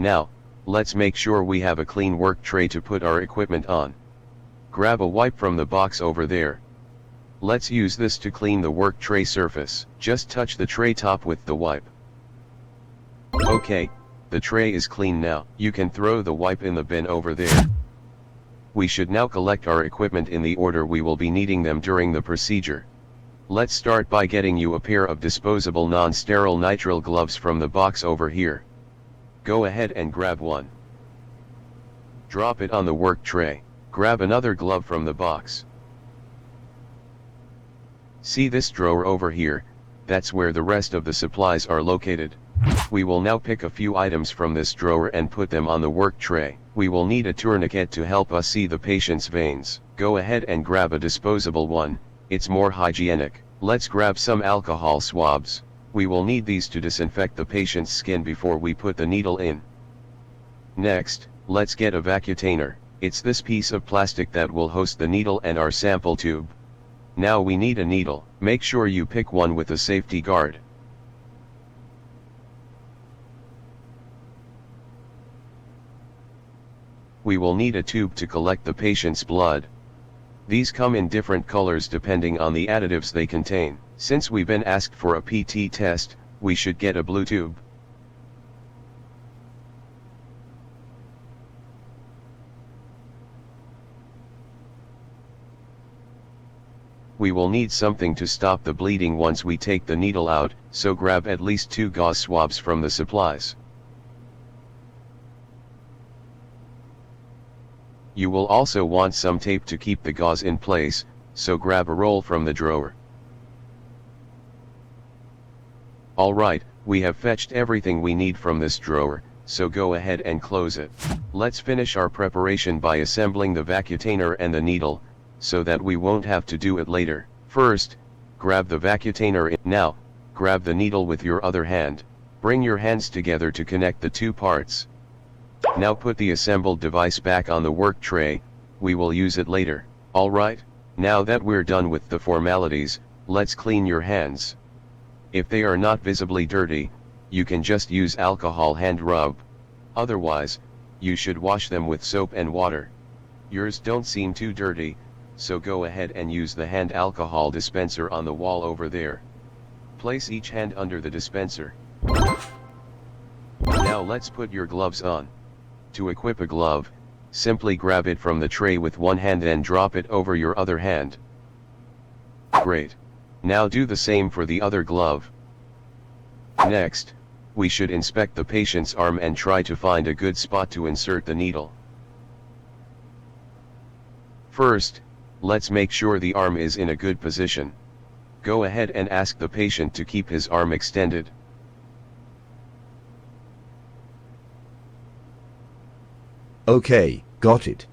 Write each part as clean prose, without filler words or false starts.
Now, let's make sure we have a clean work tray to put our equipment on. Grab a wipe from the box over there. Let's use this to clean the work tray surface. Just touch the tray top with the wipe. Okay, the tray is clean now. You can throw the wipe in the bin over there. We should now collect our equipment in the order we will be needing them during the procedure. Let's start by getting you a pair of disposable non-sterile nitrile gloves from the box over here. Go ahead and grab one. Drop it on the work tray. Grab another glove from the box. See this drawer over here? That's where the rest of the supplies are located. We will now pick a few items from this drawer and put them on the work tray. We will need a tourniquet to help us see the patient's veins. Go ahead and grab a disposable one, it's more hygienic. Let's grab some alcohol swabs. We will need these to disinfect the patient's skin before we put the needle in. Next, let's get a vacutainer. It's this piece of plastic that will host the needle and our sample tube. Now we need a needle. Make sure you pick one with a safety guard. We will need a tube to collect the patient's blood. These come in different colors depending on the additives they contain. Since we've been asked for a PT test, we should get a blue tube. We will need something to stop the bleeding once we take the needle out, so grab at least 2 gauze swabs from the supplies. You will also want some tape to keep the gauze in place, so grab a roll from the drawer. Alright, we have fetched everything we need from this drawer, so go ahead and close it. Let's finish our preparation by assembling the vacutainer and the needle, so that we won't have to do it later. First, grab the vacutainer in. Now, grab the needle with your other hand. Bring your hands together to connect the 2 parts. Now put the assembled device back on the work tray, we will use it later. Alright, now that we're done with the formalities, let's clean your hands. If they are not visibly dirty, you can just use alcohol hand rub. Otherwise, you should wash them with soap and water. Yours don't seem too dirty, so go ahead and use the hand alcohol dispenser on the wall over there. Place each hand under the dispenser. Now let's put your gloves on. To equip a glove, simply grab it from the tray with one hand and drop it over your other hand. Great. Now do the same for the other glove. Next, we should inspect the patient's arm and try to find a good spot to insert the needle. First, let's make sure the arm is in a good position. Go ahead and ask the patient to keep his arm extended. Okay, got it.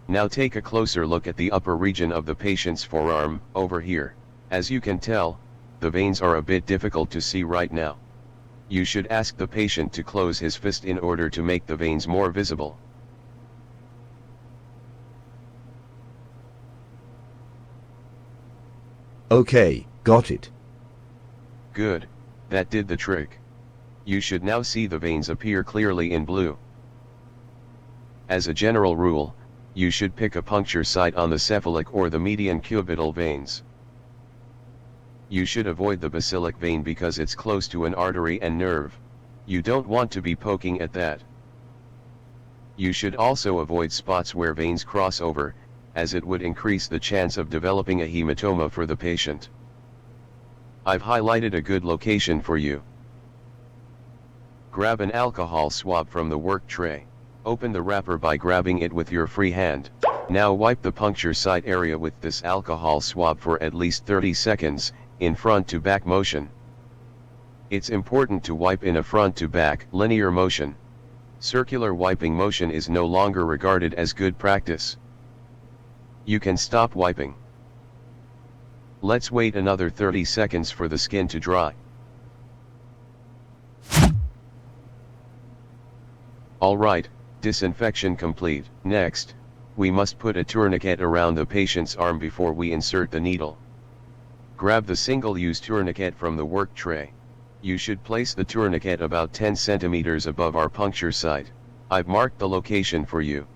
Now take a closer look at the upper region of the patient's forearm, over here. As you can tell, the veins are a bit difficult to see right now. You should ask the patient to close his fist in order to make the veins more visible. Okay, got it. Good, that did the trick. You should now see the veins appear clearly in blue. As a general rule, you should pick a puncture site on the cephalic or the median cubital veins. You should avoid the basilic vein because it's close to an artery and nerve. You don't want to be poking at that. You should also avoid spots where veins cross over, as it would increase the chance of developing a hematoma for the patient. I've highlighted a good location for you. Grab an alcohol swab from the work tray. Open the wrapper by grabbing it with your free hand. Now wipe the puncture site area with this alcohol swab for at least 30 seconds, in front to back motion. It's important to wipe in a front to back linear motion. Circular wiping motion is no longer regarded as good practice. You can stop wiping. Let's wait another 30 seconds for the skin to dry. Alright, disinfection complete. Next, we must put a tourniquet around the patient's arm before we insert the needle. Grab the single-use tourniquet from the work tray. You should place the tourniquet about 10 centimeters above our puncture site. I've marked the location for you.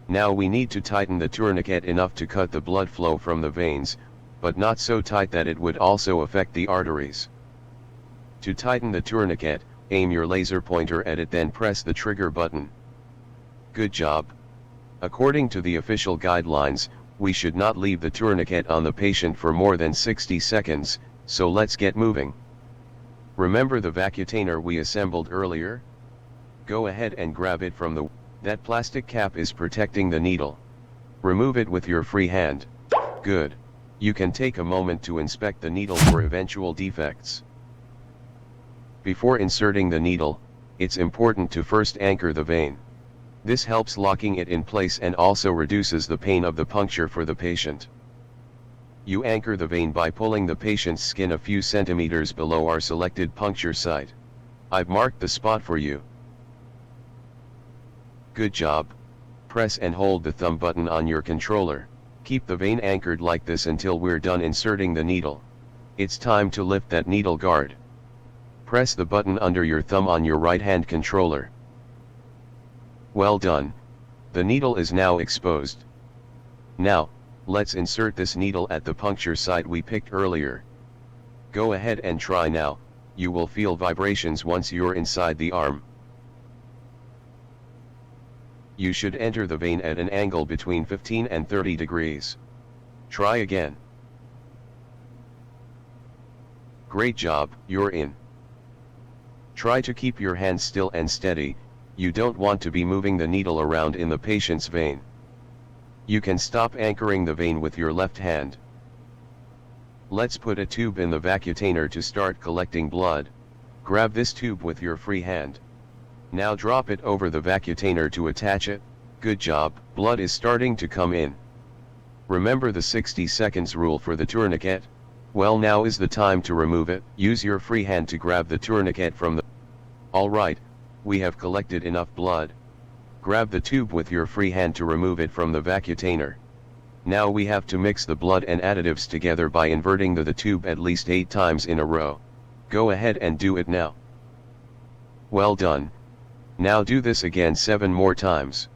Now we need to tighten the tourniquet enough to cut the blood flow from the veins, but not so tight that it would also affect the arteries. To tighten the tourniquet, aim your laser pointer at it, then press the trigger button. Good job. According to the official guidelines, we should not leave the tourniquet on the patient for more than 60 seconds, so let's get moving. Remember the vacutainer we assembled earlier? Go ahead and grab it from that plastic cap is protecting the needle. Remove it with your free hand. Good. You can take a moment to inspect the needle for eventual defects. Before inserting the needle, it's important to first anchor the vein. This helps locking it in place and also reduces the pain of the puncture for the patient. You anchor the vein by pulling the patient's skin a few centimeters below our selected puncture site. I've marked the spot for you. Good job. Press and hold the thumb button on your controller. Keep the vein anchored like this until we're done inserting the needle. It's time to lift that needle guard. Press the button under your thumb on your right-hand controller. Well done. The needle is now exposed. Now, let's insert this needle at the puncture site we picked earlier. Go ahead and try now. You will feel vibrations once you're inside the arm. You should enter the vein at an angle between 15 and 30 degrees. Try again. Great job, you're in. Try to keep your hand still and steady. You don't want to be moving the needle around in the patient's vein. You can stop anchoring the vein with your left hand. Let's put a tube in the vacutainer to start collecting blood. Grab this tube with your free hand. Now drop it over the vacutainer to attach it. Good job, blood is starting to come in. Remember the 60 seconds rule for the tourniquet? Well, now is the time to remove it. Use your free hand to grab the tourniquet from the... Alright, we have collected enough blood. Grab the tube with your free hand to remove it from the vacutainer. Now we have to mix the blood and additives together by inverting the tube at least 8 times in a row. Go ahead and do it now. Well done. Now do this again 7 more times.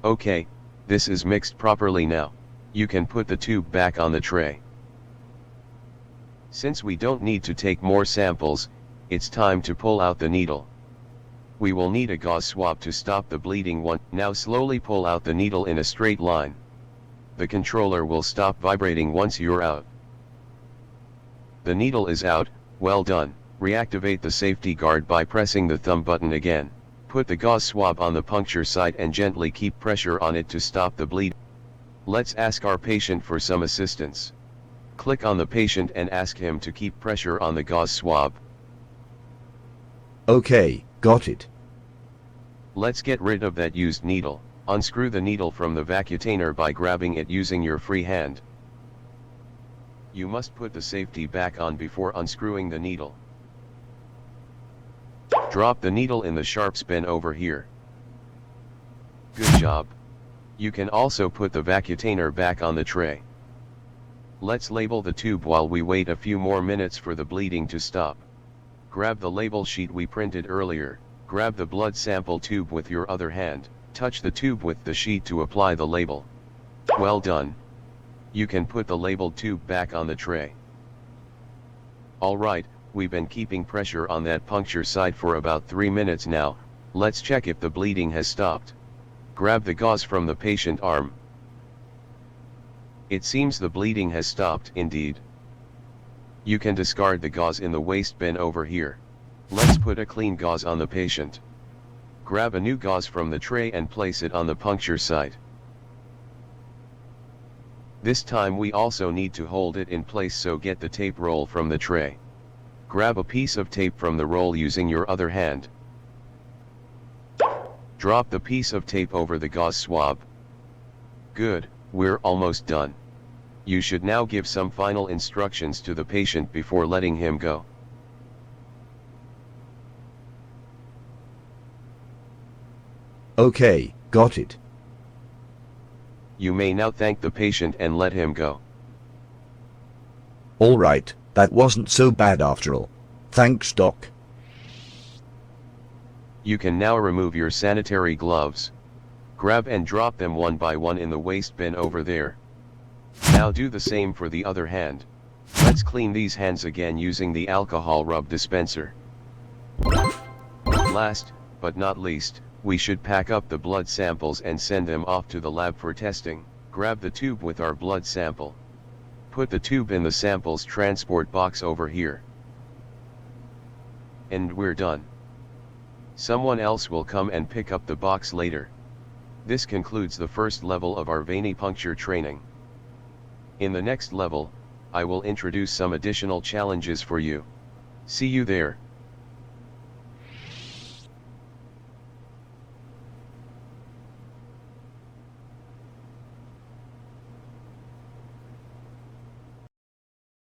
Okay, this is mixed properly now. You can put the tube back on the tray. Since we don't need to take more samples, it's time to pull out the needle. We will need a gauze swab to stop the bleeding. Now slowly pull out the needle in a straight line. The controller will stop vibrating once you're out. The needle is out, well done. Reactivate the safety guard by pressing the thumb button again. Put the gauze swab on the puncture site and gently keep pressure on it to stop the bleed. Let's ask our patient for some assistance. Click on the patient and ask him to keep pressure on the gauze swab. Okay, got it. Let's get rid of that used needle. Unscrew the needle from the vacutainer by grabbing it using your free hand. You must put the safety back on before unscrewing the needle. Drop the needle in the sharps bin over here. Good job. You can also put the vacutainer back on the tray. Let's label the tube while we wait a few more minutes for the bleeding to stop. Grab the label sheet we printed earlier. Grab the blood sample tube with your other hand. Touch the tube with the sheet to apply the label. Well done. You can put the labeled tube back on the tray. Alright, we've been keeping pressure on that puncture site for about 3 minutes now. Let's check if the bleeding has stopped. Grab the gauze from the patient arm. It seems the bleeding has stopped indeed. You can discard the gauze in the waste bin over here. Let's put a clean gauze on the patient. Grab a new gauze from the tray and place it on the puncture site. This time we also need to hold it in place, so get the tape roll from the tray. Grab a piece of tape from the roll using your other hand. Drop the piece of tape over the gauze swab. Good, we're almost done. You should now give some final instructions to the patient before letting him go. Okay, got it. You may now thank the patient and let him go. Alright, that wasn't so bad after all. Thanks, Doc. You can now remove your sanitary gloves. Grab and drop them one by one in the waste bin over there. Now do the same for the other hand. Let's clean these hands again using the alcohol rub dispenser. Last, but not least, we should pack up the blood samples and send them off to the lab for testing. Grab the tube with our blood sample. Put the tube in the samples transport box over here. And we're done. Someone else will come and pick up the box later. This concludes the first level of our venipuncture training. In the next level, I will introduce some additional challenges for you. See you there.